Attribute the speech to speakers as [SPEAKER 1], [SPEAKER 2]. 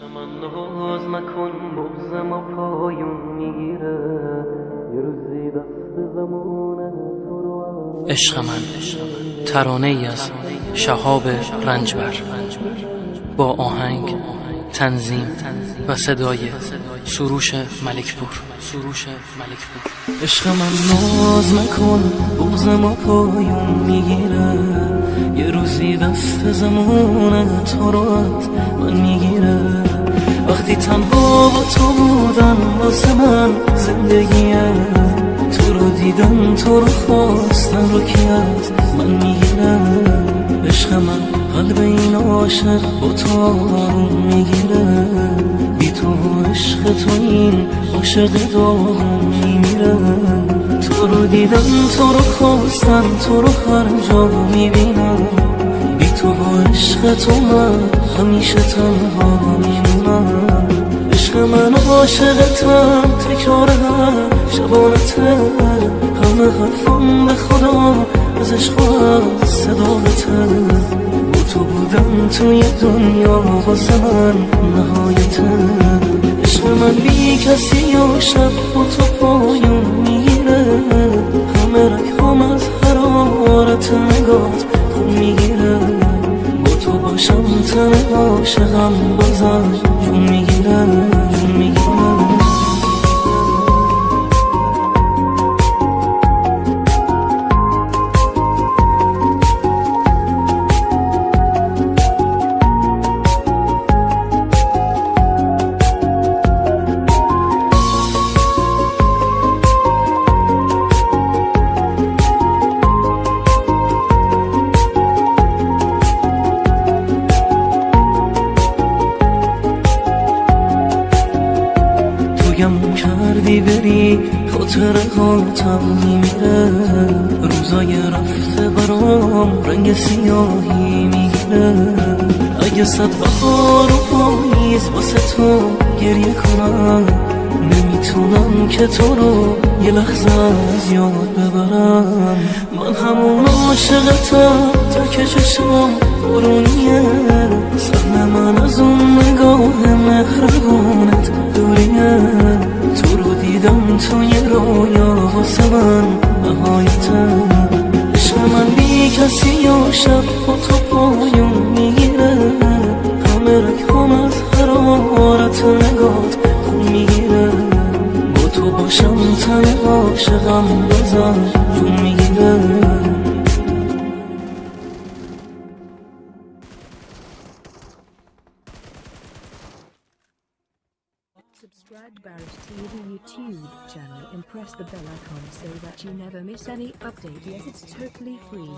[SPEAKER 1] من ناز نکن بغزم و پایون میگیره یه روزی دست زمونه تو رو
[SPEAKER 2] عشق من ترانه ای از شهاب رنجبر با آهنگ، تنظیم و صدای سروش ملکپور.
[SPEAKER 1] عشق من ناز نکن بغزم و پایون میگیره یه روزی دست زمونه تو رو از من میگیره وقتی تنها با تو بودن واسه من زندگیه تو رو دیدن تو رو خواستن رو کی از من میگیره عشق من قلب این عاشق با تو آروم میگیره بی تو عشق تو این عاشق داغون میمیره تو رو دیدن تو رو خواستن تو رو هر جا میبینم بی تو عشق تو من همیشه تنها میمونم عشق من عاشقتم تکرار هر شبانته همه حرفم به خدا از عشق و صداقته با تو بودم توی دنیا واسه من نهایته عشق من بی کسی و شب با تو پایون میگیره همه رگام از حرارت نگات خون میگیره با تو باشم تن عاشقم بازم جون میگیره گم کردی بری خاطره ها تب میمیره روزای رفته برام رنگ سیاهی میگیره اگه صد بهار و پاییز واسه تو گریه کنم نمیتونم که تو رو یه لحظه از یاد ببرم من همون عاشقتم تا که چشم برونیه سن من از اون نگاه مهربونت دوریه تو رو دیدم توی رویا واسه من نهایته عشق من بی کسی و شب با تو پایون میگیره همه رگام از حرارت نگات خون میگیره با تو باشم تن عاشقم بازم جون میگیره
[SPEAKER 3] Subscribe to Barrett TV YouTube channel and press the bell icon so that you never miss any update. Yes, it's totally free.